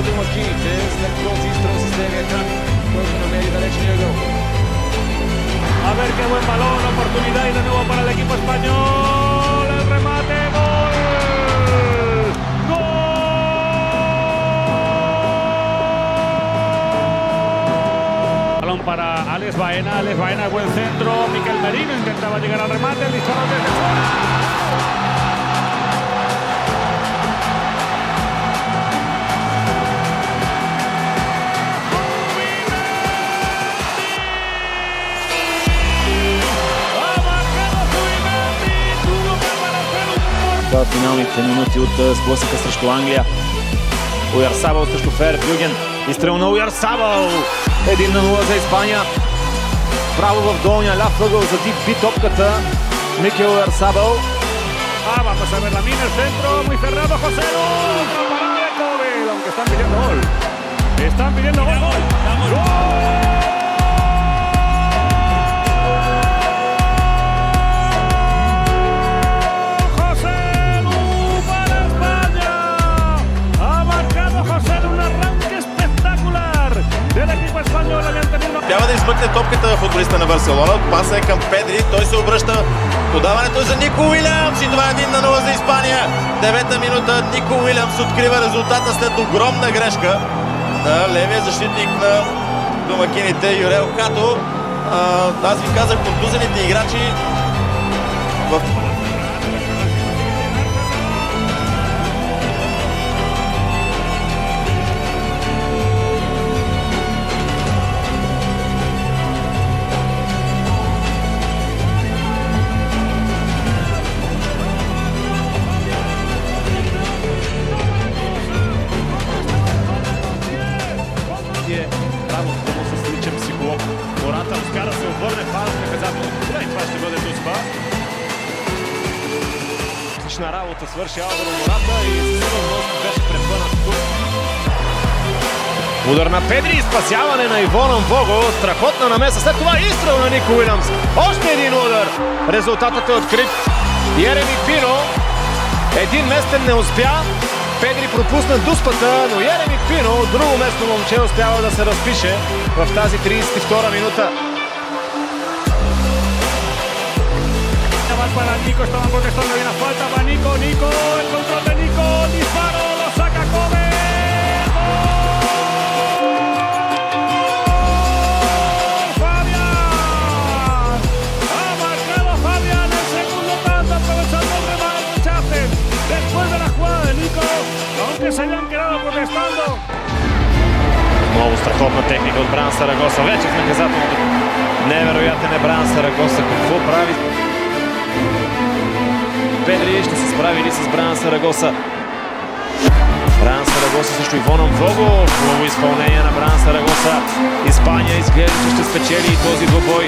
домакините след този изстрел с левия крак, който намери далечния ъгъл. A ver qué buen balón, oportunidad y de nuevo para el equipo español. El remate, gol. ¡Gol! Balón para Alex Baena, buen centro. Miquel Merino intentaba llegar al remate, el disparo desde fuera. В финалните минути от сблъсъка срещу Англия. Оярсабъл срещу Фербрюген. Изстрел на Оярсабъл. 1-0 за Испания. Право в долния ляв ъгъл за Дип би топката. Микел Оярсабъл. Vamos a ver la mina, el centro, muy cerrado, José. Otra parada de Kobe, aunque están pidiendo gol. Están pidiendo gol. ¡Gol! Трябва да измъкне топката в футболиста на Барселона. Паса е към Педри, той се обръща. Подаването е за Нико Уилямс и това е 1-0 за Испания. 9-та минута Нико Уилямс открива резултата след огромна грешка на левия защитник на домакините Юрел Хато. Аз ви казах, контузените играчи в Браво, много с личен психолог. Мората успя да се обърне фал в наказателното поле и това ще бъде Дуспа. Отлична работа свърши Алваро Мората и сигурно беше препънат тук. Удар на Педри, спасяване на Ивонан Вого. Страхотна намеса. След това изстрел на Нико Уилямс. Още един удар. Резултатът е открит. Ереми Пино. Един местен не успя. Педри пропусна Дуспата, но Ереми Пино, друго местно момче, успява да се разпише в тази 32-а минута. Para Nico, estaban protestando, hay una falta para Nico, el control de Nico, disparo, lo saca Kobe. Se hayan quedado protestando. Много страхотна техника от Бран Сарагоса. Вече в наказателното. Невероятен е Бран Сарагоса. Какво прави? Педри ще се справи ли с Бран Сарагоса? Бран Сарагоса срещу Ивонан Вого. Хубаво изпълнение на Бран Сарагоса. Испания изглежда, че ще спечели и този двубой.